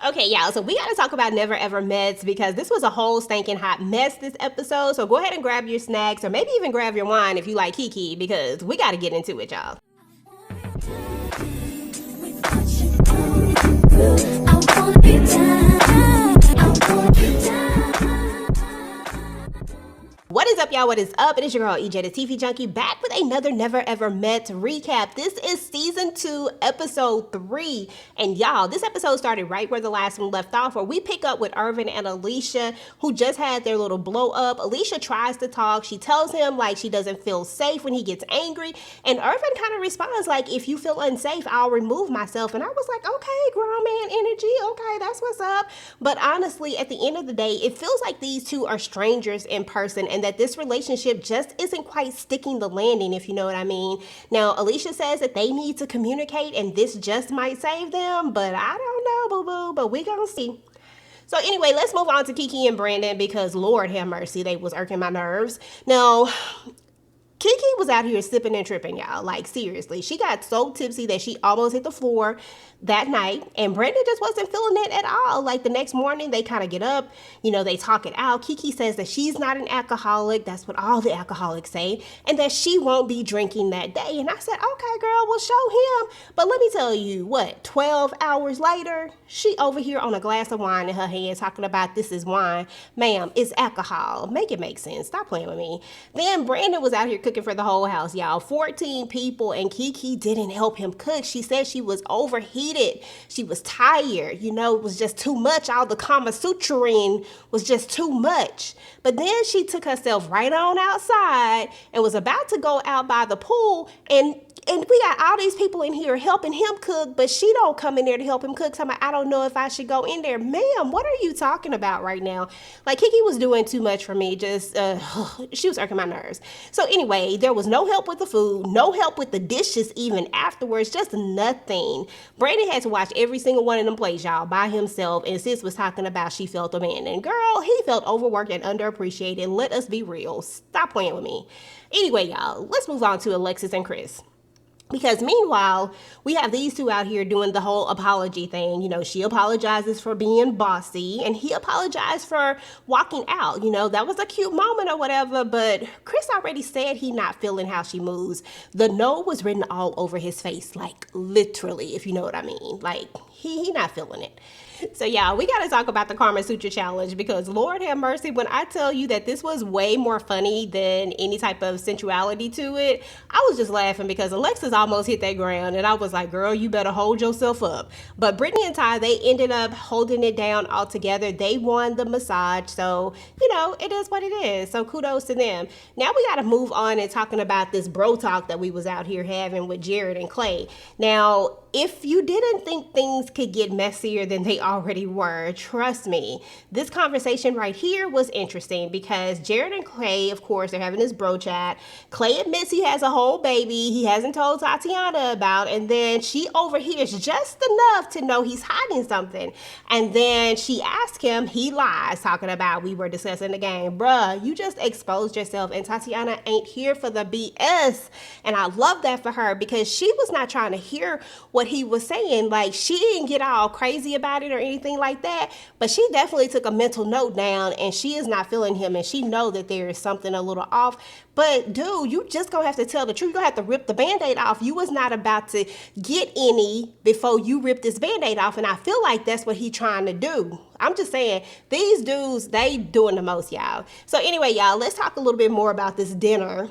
Okay, y'all, so we got to talk about Never Ever METS because this was a whole stinking hot mess this episode. So go ahead and grab your snacks or maybe even grab your wine if you like Kiki because we got to get into it, y'all. I wanna be down. I wanna be down. What is up, y'all? What is up? It is your girl, EJ, the TV Junkie, back with another Never Ever METS recap. This is season 2, episode 3. And y'all, this episode started right where the last one left off, where we pick up with Irvin and Alicia, who just had their little blow up. Alicia tries to talk. She tells him like she doesn't feel safe when he gets angry. And Irvin kind of responds like, if you feel unsafe, I'll remove myself. And I was like, okay, grown man energy. Okay, that's what's up. But honestly, at the end of the day, it feels like these two are strangers in person and that this relationship just isn't quite sticking the landing, if you know what I mean. Now, Alicia says that they need to communicate and this just might save them, but I don't know, boo-boo, but we gonna see. So anyway, let's move on to Kiki and Brandon because Lord have mercy, they was irking my nerves. Now, Kiki was out here sipping and tripping, y'all. Like, seriously. She got so tipsy that she almost hit the floor that night. And Brandon just wasn't feeling it at all. Like, the next morning, they kind of get up. You know, they talk it out. Kiki says that she's not an alcoholic. That's what all the alcoholics say. And that she won't be drinking that day. And I said, okay, girl, well, show him. But let me tell you, 12 hours later, she over here on a glass of wine in her hand talking about this is wine. Ma'am, it's alcohol. Make it make sense. Stop playing with me. Then Brandon was out here cooking for the whole house, y'all. 14 people, and Kiki didn't help him cook. She said she was overheated. She was tired. You know, it was just too much. All the Kama Sutraing was just too much. But then she took herself right on outside and was about to go out by the pool, and we got all these people in here helping him cook, but she don't come in there to help him cook. Talking about, I don't know if I should go in there. Ma'am, what are you talking about right now? Like, Kiki was doing too much for me. Just, she was irking my nerves. So anyway, there was no help with the food, no help with the dishes even afterwards, just nothing. Brandon had to watch every single one of them plays, y'all, by himself, and sis was talking about she felt abandoned. Girl, he felt overworked and underappreciated. Let us be real. Stop playing with me. Anyway, y'all, let's move on to Alexis and Chris. Because meanwhile, we have these two out here doing the whole apology thing. You know, she apologizes for being bossy and he apologized for walking out. You know, that was a cute moment or whatever, but Chris already said he not feeling how she moves. The no was written all over his face, like literally, if you know what I mean. Like, he not feeling it. So y'all, we got to talk about the Kama Sutra challenge because Lord have mercy, when I tell you that this was way more funny than any type of sensuality to it, I was just laughing because Alexis almost hit that ground and I was like, girl, you better hold yourself up. But Brittany and Ty, they ended up holding it down altogether. They won the massage. So, you know, it is what it is. So kudos to them. Now we got to move on and talking about this bro talk that we was out here having with Jared and Clay. Now, if you didn't think things could get messier than they already were, trust me, this conversation right here was interesting because Jared and Clay, of course, they're having this bro chat. Clay admits he has a whole baby he hasn't told Tatiana about, and then she overhears just enough to know he's hiding something. And then she asks him, he lies, talking about we were discussing the game. Bruh, you just exposed yourself, and Tatiana ain't here for the BS. And I love that for her because she was not trying to hear what he was saying. Like, she didn't get all crazy about it or anything like that, but she definitely took a mental note down and she is not feeling him and she know that there is something a little off. But dude, you just gonna have to tell the truth. You're gonna have to rip the band-aid off. You was not about to get any before you ripped this band-aid off, and I feel like that's what he trying to do. I'm just saying, these dudes, they doing the most, y'all. So anyway, y'all, let's talk a little bit more about this dinner.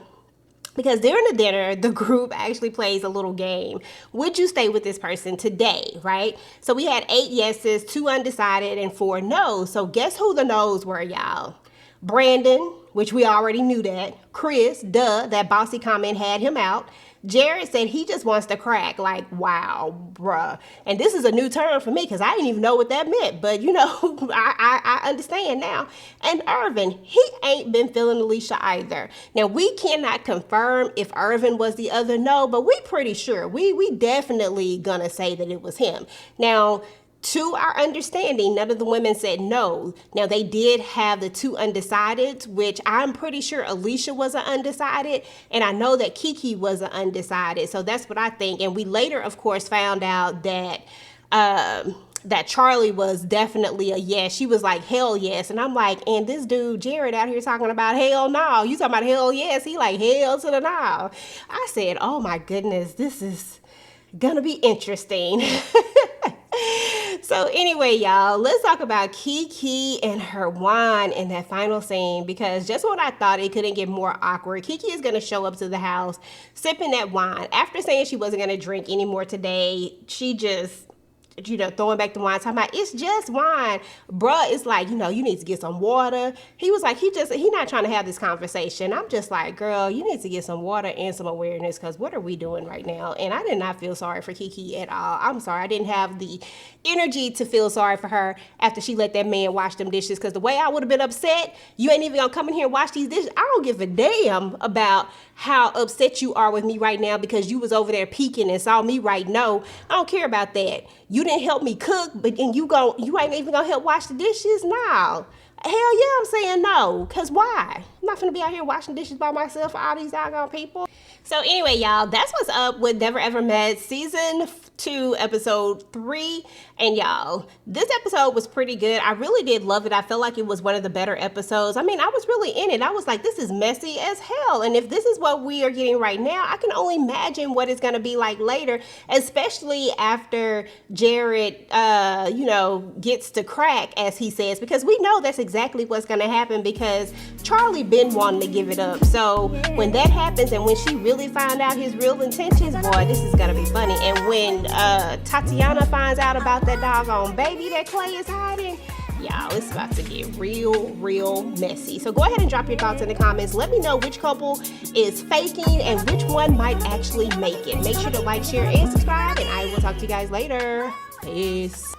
Because during the dinner, the group actually plays a little game. Would you stay with this person today, right? So we had 8 yeses, 2 undecided, and 4 no's. So guess who the no's were, y'all? Brandon, which we already knew that. Chris, that bossy comment had him out. Jared said he just wants to crack. Like, wow, bruh. And this is a new term for me because I didn't even know what that meant. But, you know, I understand now. And Irvin, he ain't been feeling Alicia either. Now, we cannot confirm if Irvin was the other no, but we pretty sure. We definitely gonna say that it was him. Now, to our understanding, none of the women said no. Now, they did have the 2 undecideds, which I'm pretty sure Alicia was an undecided, and I know that Kiki was an undecided. So that's what I think. And we later, of course, found out that that Charlie was definitely a yes. She was like, hell yes. And I'm like, and this dude, Jared, out here talking about hell no. You talking about hell yes. He like, hell to the no. I said, oh my goodness, this is gonna be interesting. So anyway, y'all, let's talk about Kiki and her wine in that final scene, because just when I thought it couldn't get more awkward, Kiki is going to show up to the house sipping that wine. After saying she wasn't going to drink anymore today, she just, throwing back the wine, talking about, it's just wine. Bruh is like, you need to get some water. He was like, he not trying to have this conversation. I'm just like, girl, you need to get some water and some awareness, because what are we doing right now? And I did not feel sorry for Kiki at all. I'm sorry. I didn't have the energy to feel sorry for her after she let that man wash them dishes, because the way I would have been upset, you ain't even gonna come in here and wash these dishes. I don't give a damn about how upset you are with me right now because you was over there peeking and saw me right. No, I don't care about that. You didn't help me cook, but and you ain't even gonna help wash the dishes? No. Hell yeah, I'm saying no. Cause why? I'm not gonna be out here washing dishes by myself for all these doggone people. So anyway, y'all, that's what's up with Never Ever Met season 2, episode 3. And y'all, this episode was pretty good. I really did love it. I felt like it was one of the better episodes. I mean, I was really in it. I was like, this is messy as hell. And if this is what we are getting right now, I can only imagine what it's going to be like later, especially after Jared, gets to crack, as he says, because we know that's exactly what's going to happen, because Charlie been wanting to give it up. So when that happens and when she really find out his real intentions, boy, this is going to be funny. And when Tatiana finds out about that doggone baby that Clay is hiding, y'all, it's about to get real messy. So go ahead and drop your thoughts in the comments. Let me know which couple is faking and which one might actually make it. Make sure to like, share, and subscribe, and I will talk to you guys later. Peace.